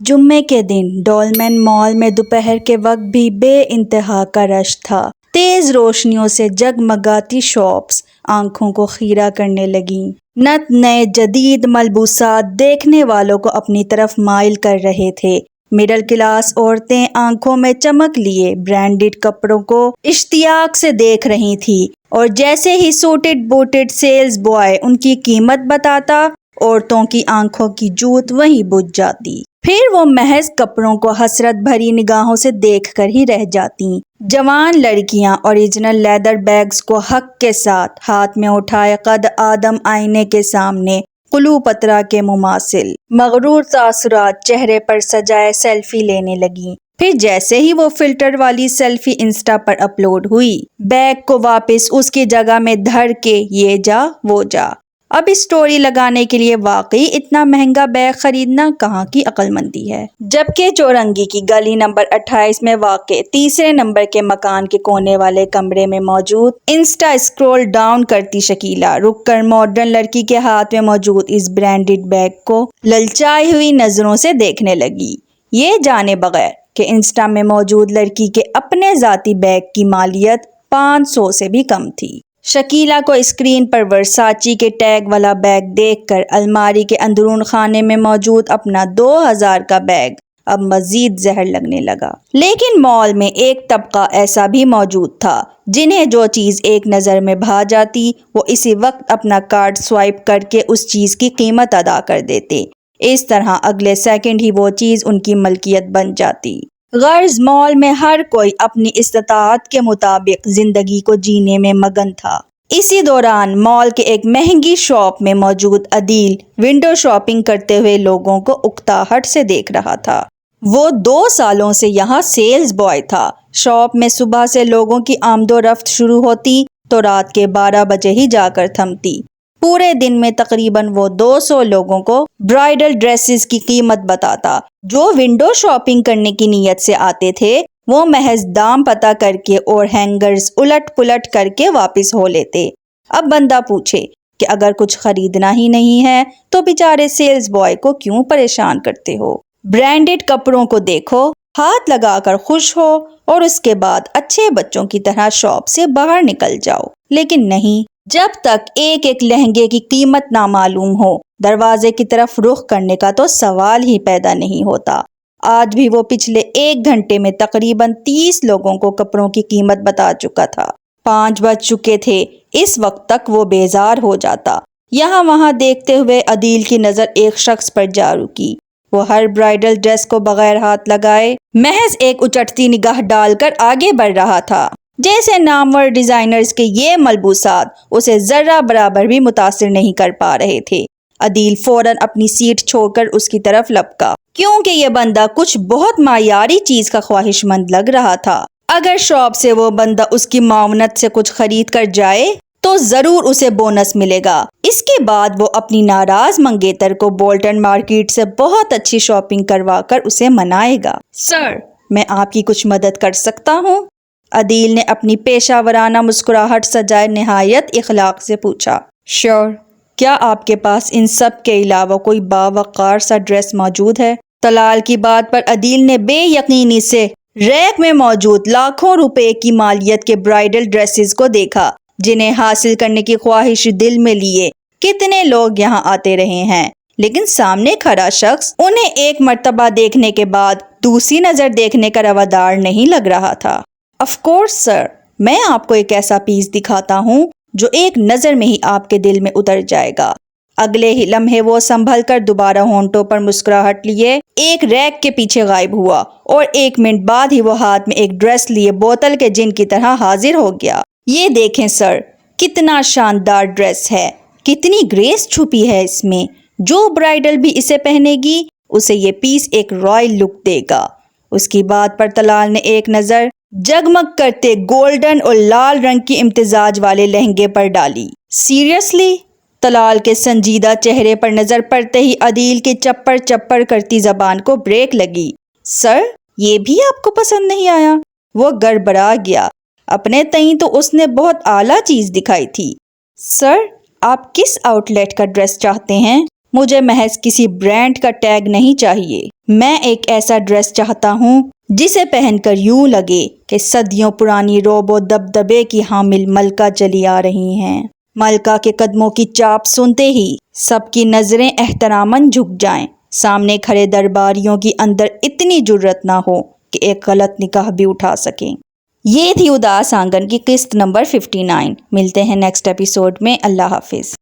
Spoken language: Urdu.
جمعے کے دن ڈولمن مال میں دوپہر کے وقت بھی بے انتہا کا رش تھا۔ تیز روشنیوں سے جگمگاتی شاپس آنکھوں کو خیرہ کرنے لگیں۔ نت نئے جدید ملبوسات دیکھنے والوں کو اپنی طرف مائل کر رہے تھے۔ مڈل کلاس عورتیں آنکھوں میں چمک لیے برانڈڈ کپڑوں کو اشتیاق سے دیکھ رہی تھی، اور جیسے ہی سوٹڈ بوٹڈ سیلز بوائے ان کی قیمت بتاتا، عورتوں کی آنکھوں کی جوت وہیں بجھ جاتی۔ پھر وہ محض کپڑوں کو حسرت بھری نگاہوں سے دیکھ کر ہی رہ جاتیں۔ جوان لڑکیاں اوریجنل لیدر بیگز کو حق کے ساتھ ہاتھ میں اٹھائے قد آدم آئینے کے سامنے قلوپترا کے مماثل مغرور تاثرات چہرے پر سجائے سیلفی لینے لگیں۔ پھر جیسے ہی وہ فلٹر والی سیلفی انسٹا پر اپلوڈ ہوئی، بیگ کو واپس اس کی جگہ میں دھر کے یہ جا وہ جا۔ اب اسٹوری لگانے کے لیے واقعی اتنا مہنگا بیگ خریدنا کہاں کی عقل مندی ہے؟ جبکہ چورنگی کی گلی نمبر 28 میں واقع تیسرے نمبر کے مکان کے کونے والے کمرے میں موجود انسٹا اسکرول ڈاؤن کرتی شکیلا رک کر ماڈرن لڑکی کے ہاتھ میں موجود اس برانڈڈ بیگ کو للچائی ہوئی نظروں سے دیکھنے لگی، یہ جانے بغیر کہ انسٹا میں موجود لڑکی کے اپنے ذاتی بیگ کی مالیت 500 سے بھی کم تھی۔ شکیلا کو اسکرین پر ورساچی کے ٹیگ والا بیگ دیکھ کر الماری کے اندرون خانے میں موجود اپنا 2000 کا بیگ اب مزید زہر لگنے لگا۔ لیکن مال میں ایک طبقہ ایسا بھی موجود تھا جنہیں جو چیز ایک نظر میں بھا جاتی وہ اسی وقت اپنا کارڈ سوائپ کر کے اس چیز کی قیمت ادا کر دیتے۔ اس طرح اگلے سیکنڈ ہی وہ چیز ان کی ملکیت بن جاتی۔ غرض مال میں ہر کوئی اپنی استطاعت کے مطابق زندگی کو جینے میں مگن تھا۔ اسی دوران مال کے ایک مہنگی شاپ میں موجود عدیل ونڈو شاپنگ کرتے ہوئے لوگوں کو اکتاہٹ سے دیکھ رہا تھا۔ وہ 2 سالوں سے یہاں سیلز بوائے تھا۔ شاپ میں صبح سے لوگوں کی آمد و رفت شروع ہوتی تو رات کے 12 بجے ہی جا کر تھمتی۔ پورے دن میں تقریباً وہ 200 لوگوں کو برائڈل ڈریسز کی قیمت بتاتا۔ جو ونڈو شاپنگ کرنے کی نیت سے آتے تھے وہ محض دام پتہ کر کے اور ہینگرز الٹ پلٹ کر کے واپس ہو لیتے۔ اب بندہ پوچھے کہ اگر کچھ خریدنا ہی نہیں ہے تو بیچارے سیلز بوائے کو کیوں پریشان کرتے ہو؟ برانڈڈ کپڑوں کو دیکھو، ہاتھ لگا کر خوش ہو اور اس کے بعد اچھے بچوں کی طرح شاپ سے باہر نکل جاؤ۔ لیکن نہیں، جب تک ایک ایک لہنگے کی قیمت نامعلوم ہو دروازے کی طرف رخ کرنے کا تو سوال ہی پیدا نہیں ہوتا۔ آج بھی وہ پچھلے 1 گھنٹے میں تقریباً 30 لوگوں کو کپڑوں کی قیمت بتا چکا تھا۔ 5 بج چکے تھے۔ اس وقت تک وہ بیزار ہو جاتا۔ یہاں وہاں دیکھتے ہوئے عدیل کی نظر ایک شخص پر جا رکی۔ وہ ہر برائڈل ڈریس کو بغیر ہاتھ لگائے محض ایک اچٹتی نگاہ ڈال کر آگے بڑھ رہا تھا، جیسے نامور ڈیزائنرز کے یہ ملبوسات اسے ذرہ برابر بھی متاثر نہیں کر پا رہے تھے۔ عدیل فوراً اپنی سیٹ چھوڑ کر اس کی طرف لپکا، کیونکہ یہ بندہ کچھ بہت معیاری چیز کا خواہش مند لگ رہا تھا۔ اگر شاپ سے وہ بندہ اس کی معاونت سے کچھ خرید کر جائے تو ضرور اسے بونس ملے گا۔ اس کے بعد وہ اپنی ناراض منگیتر کو بولٹن مارکیٹ سے بہت اچھی شاپنگ کروا کر اسے منائے گا۔ سر، میں آپ کی کچھ مدد کر سکتا ہوں؟ عدیل نے اپنی پیشہ ورانہ مسکراہٹ سجائے نہایت اخلاق سے پوچھا۔ شور، کیا آپ کے پاس ان سب کے علاوہ کوئی باوقار سا ڈریس موجود ہے؟ طلال کی بات پر عدیل نے بے یقینی سے ریک میں موجود لاکھوں روپے کی مالیت کے برائڈل ڈریسز کو دیکھا جنہیں حاصل کرنے کی خواہش دل میں لیے کتنے لوگ یہاں آتے رہے ہیں، لیکن سامنے کھڑا شخص انہیں ایک مرتبہ دیکھنے کے بعد دوسری نظر دیکھنے کا روادار نہیں لگ رہا تھا۔ آف کورس سر، میں آپ کو ایک ایسا پیس دکھاتا ہوں جو ایک نظر میں ہی آپ کے دل میں اتر جائے گا۔ اگلے ہی لمحے وہ سنبھل کر دوبارہ ہونٹوں پر مسکراہٹ لیے ایک ریک کے پیچھے غائب ہوا، اور 1 منٹ بعد ہی وہ ہاتھ میں ایک ڈریس لیے بوتل کے جن کی طرح حاضر ہو گیا۔ یہ دیکھیں سر، کتنا شاندار ڈریس ہے، کتنی گریس چھپی ہے اس میں۔ جو برائڈل بھی اسے پہنے گی اسے یہ پیس ایک رائل لک دے گا۔ اس کی بات پر طلال نے ایک نظر جگمگ کرتے گولڈن اور لال رنگ کی امتزاج والے لہنگے پر ڈالی۔ سیریسلی؟ طلال کے سنجیدہ چہرے پر نظر پڑتے ہی عدیل کے چپڑ چپڑ کرتی زبان کو بریک لگی۔ سر، یہ بھی آپ کو پسند نہیں آیا؟ وہ گڑبڑا گیا۔ اپنے تئیں تو اس نے بہت اعلیٰ چیز دکھائی تھی۔ سر، آپ کس آؤٹ لیٹ کا ڈریس چاہتے ہیں؟ مجھے محض کسی برانڈ کا ٹیگ نہیں چاہیے، میں ایک ایسا ڈریس چاہتا ہوں جسے پہن کر یوں لگے کہ صدیوں پرانی روب و دبدبے کی حامل ملکہ چلی آ رہی ہیں۔ ملکہ کے قدموں کی چاپ سنتے ہی سب کی نظریں احتراماً جھک جائیں، سامنے کھڑے درباریوں کی اندر اتنی جرأت نہ ہو کہ ایک غلط نگاہ بھی اٹھا سکیں۔ یہ تھی اداس آنگن کی قسط نمبر 59۔ ملتے ہیں نیکسٹ ایپیسوڈ میں۔ اللہ حافظ۔